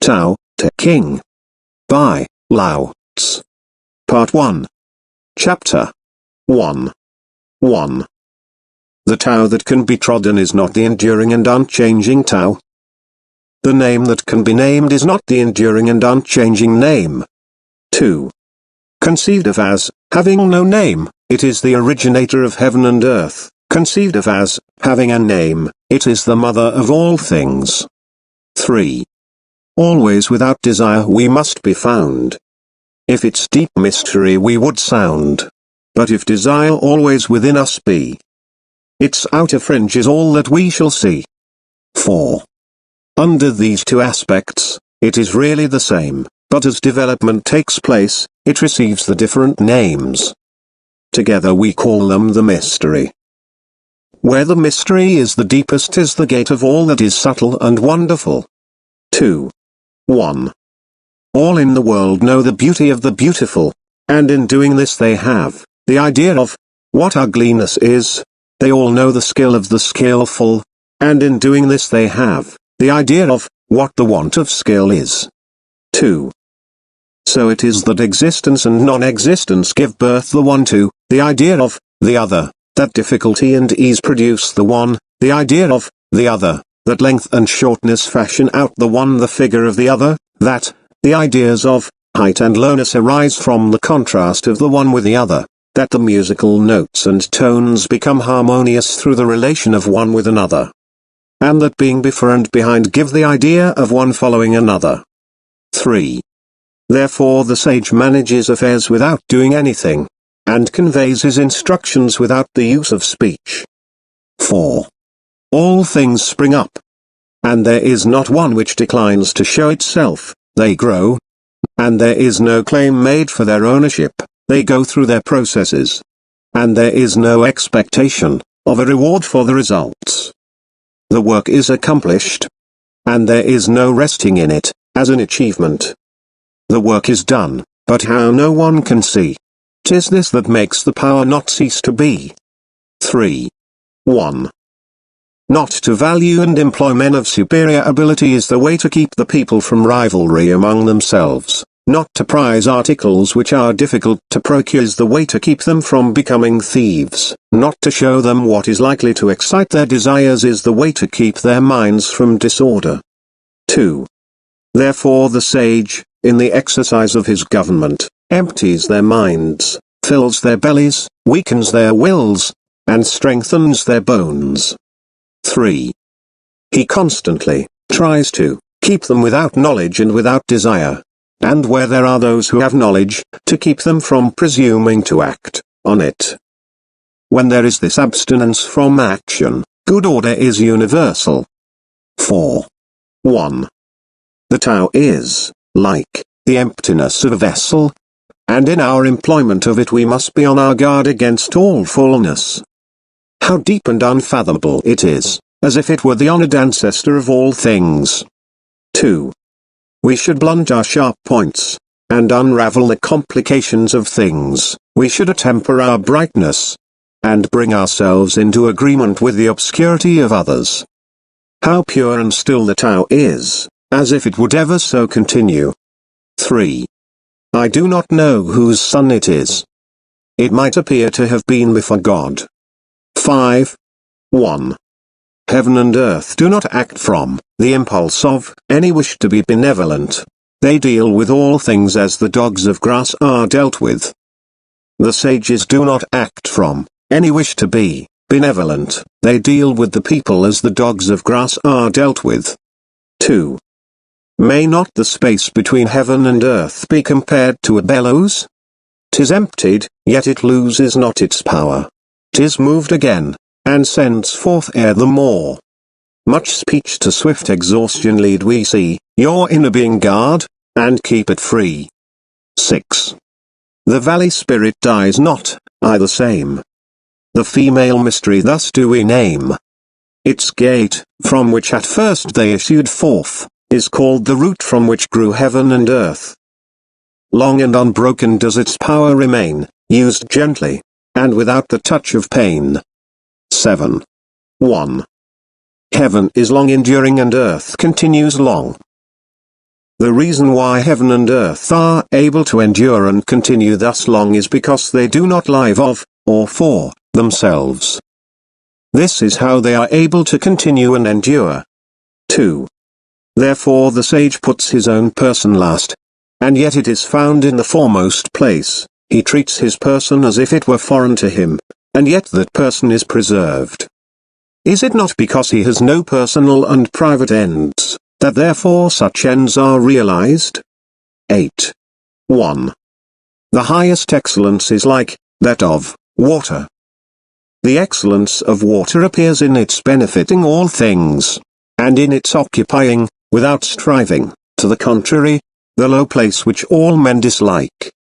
Tao Te King. By Lao Tzu. Part 1. Chapter 1. 1. The Tao that can be trodden is not the enduring and unchanging Tao. The name that can be named is not the enduring and unchanging name. 2. Conceived of as, having no name, it is the originator of heaven and earth. Conceived of as, having a name, it is the mother of all things. 3. Always without desire we must be found. If its deep mystery we would sound. But if desire always within us be, its outer fringe is all that we shall see. 4. Under these two aspects, it is really the same, but as development takes place, it receives the different names. Together we call them the mystery. Where the mystery is the deepest is the gate of all that is subtle and wonderful. 2. 1. All in the world know the beauty of the beautiful, and in doing this they have the idea of what ugliness is. They all know the skill of the skillful, and in doing this they have the idea of what the want of skill is. 2. So it is that existence and non-existence give birth the one to the idea of the other, that difficulty and ease produce the one, the idea of the other, that length and shortness fashion out the one the figure of the other, that the ideas of height and lowness arise from the contrast of the one with the other, that the musical notes and tones become harmonious through the relation of one with another, and that being before and behind give the idea of one following another. 3. Therefore the sage manages affairs without doing anything, and conveys his instructions without the use of speech. 4. All things spring up, and there is not one which declines to show itself. They grow, and there is no claim made for their ownership. They go through their processes, and there is no expectation of a reward for the results. The work is accomplished, and there is no resting in it, as an achievement. The work is done, but how no one can see. 'Tis this that makes the power not cease to be. 3. 1. Not to value and employ men of superior ability is the way to keep the people from rivalry among themselves. Not to prize articles which are difficult to procure is the way to keep them from becoming thieves. Not to show them what is likely to excite their desires is the way to keep their minds from disorder. 2. Therefore the sage, in the exercise of his government, empties their minds, fills their bellies, weakens their wills, and strengthens their bones. 3. He constantly tries to keep them without knowledge and without desire, and where there are those who have knowledge, to keep them from presuming to act on it. When there is this abstinence from action, good order is universal. 4. 1. The Tao is, like, the emptiness of a vessel, and in our employment of it we must be on our guard against all fullness. How deep and unfathomable it is, as if it were the honored ancestor of all things. 2. We should blunt our sharp points, and unravel the complications of things. We should attemper our brightness, and bring ourselves into agreement with the obscurity of others. How pure and still the Tao is, as if it would ever so continue. 3. I do not know whose son it is. It might appear to have been before God. 5. 1. Heaven and earth do not act from the impulse of any wish to be benevolent. They deal with all things as the dogs of grass are dealt with. The sages do not act from any wish to be benevolent. They deal with the people as the dogs of grass are dealt with. 2. May not the space between heaven and earth be compared to a bellows? 'Tis emptied, yet it loses not its power. 'Tis moved again, and sends forth air the more. Much speech to swift exhaustion lead we see. Your inner being guard, and keep it free. 6. The valley spirit dies not, I the same. The female mystery thus do we name. Its gate, from which at first they issued forth, is called the root from which grew heaven and earth. Long and unbroken does its power remain, used gently, and without the touch of pain. 7. 1. Heaven is long enduring and earth continues long. The reason why heaven and earth are able to endure and continue thus long is because they do not live of, or for, themselves. This is how they are able to continue and endure. 2. Therefore the sage puts his own person last. And yet it is found in the foremost place. He treats his person as if it were foreign to him, and yet that person is preserved. Is it not because he has no personal and private ends, that therefore such ends are realized? 8. 1. The highest excellence is like that of water. The excellence of water appears in its benefiting all things, and in its occupying, without striving, to the contrary, the low place which all men dislike.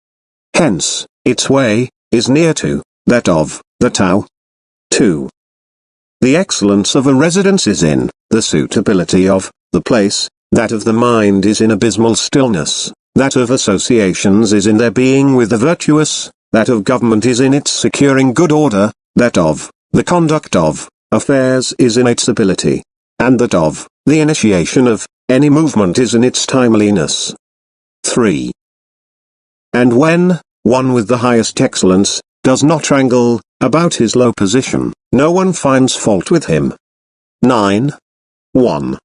Hence, its way is near to that of the Tao. 2. The excellence of a residence is in the suitability of the place, that of the mind is in abysmal stillness, that of associations is in their being with the virtuous, that of government is in its securing good order, that of the conduct of affairs is in its ability, and that of the initiation of any movement is in its timeliness. 3. And when one with the highest excellence does not wrangle about his low position, no one finds fault with him. 9. 1.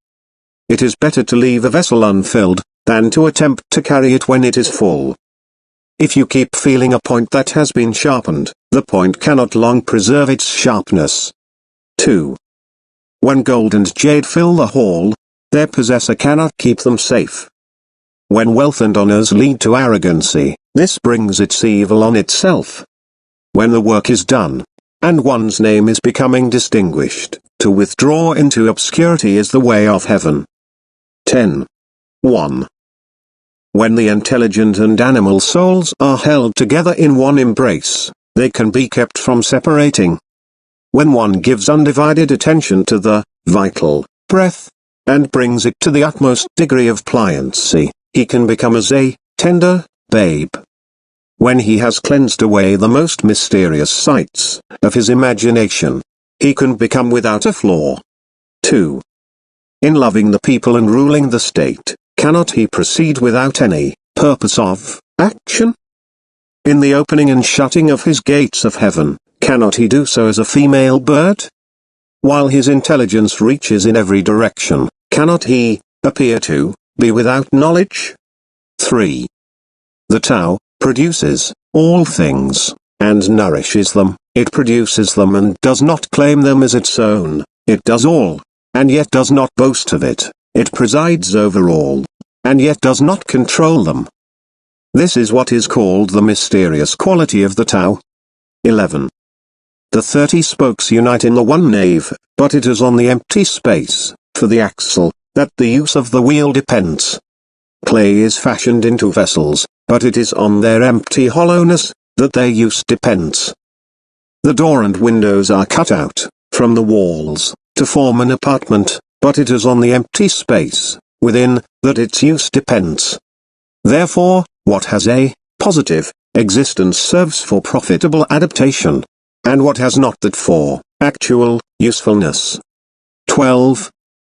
It is better to leave a vessel unfilled, than to attempt to carry it when it is full. If you keep feeling a point that has been sharpened, the point cannot long preserve its sharpness. 2. When gold and jade fill the hall, their possessor cannot keep them safe. When wealth and honors lead to arrogancy, this brings its evil on itself. When the work is done, and one's name is becoming distinguished, to withdraw into obscurity is the way of heaven. 10. 1. When the intelligent and animal souls are held together in one embrace, they can be kept from separating. When one gives undivided attention to the vital breath, and brings it to the utmost degree of pliancy, he can become as a tender babe. When he has cleansed away the most mysterious sights of his imagination, he can become without a flaw. 2. In loving the people and ruling the state, cannot he proceed without any purpose of action? In the opening and shutting of his gates of heaven, cannot he do so as a female bird? While his intelligence reaches in every direction, cannot he appear to be without knowledge? 3. The Tao produces all things, and nourishes them. It produces them and does not claim them as its own. It does all, and yet does not boast of it. It presides over all, and yet does not control them. This is what is called the mysterious quality of the Tao. 11. The 30 spokes unite in the one nave, but it is on the empty space, for the axle, that the use of the wheel depends. Clay is fashioned into vessels, but it is on their empty hollowness that their use depends. The door and windows are cut out from the walls to form an apartment, but it is on the empty space within that its use depends. Therefore, what has a positive existence serves for profitable adaptation, and what has not that for actual usefulness. 12.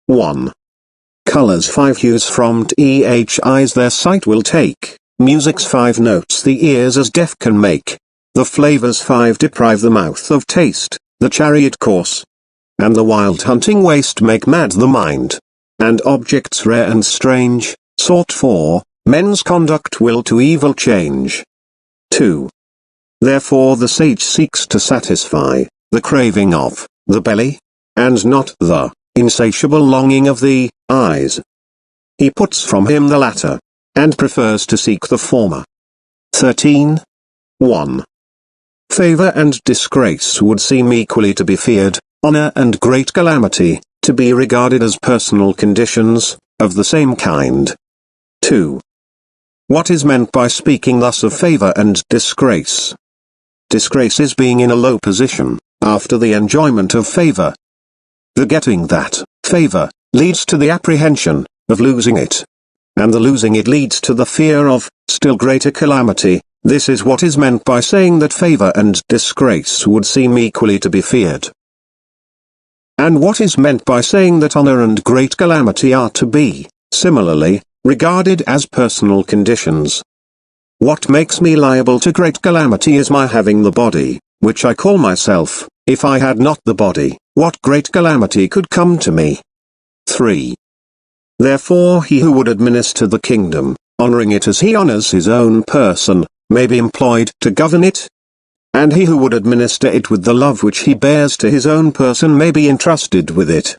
1. Colors 5 hues from each eyes their sight will take, music's 5 notes the ears as deaf can make, the flavors 5 deprive the mouth of taste, the chariot course, and the wild hunting waste make mad the mind, and objects rare and strange, sought for, men's conduct will to evil change. 2. Therefore the sage seeks to satisfy the craving of the belly, and not the insatiable longing of the eyes. He puts from him the latter, and prefers to seek the former. 13. 1. Favor and disgrace would seem equally to be feared, honor and great calamity to be regarded as personal conditions of the same kind. 2. What is meant by speaking thus of favor and disgrace? Disgrace is being in a low position after the enjoyment of favor. The getting that favor leads to the apprehension of losing it, and the losing it leads to the fear of still greater calamity. This is what is meant by saying that favor and disgrace would seem equally to be feared. And what is meant by saying that honor and great calamity are to be, similarly, regarded as personal conditions. What makes me liable to great calamity is my having the body, which I call myself. If I had not the body, what great calamity could come to me? 3. Therefore he who would administer the kingdom, honoring it as he honors his own person, may be employed to govern it. And he who would administer it with the love which he bears to his own person may be entrusted with it.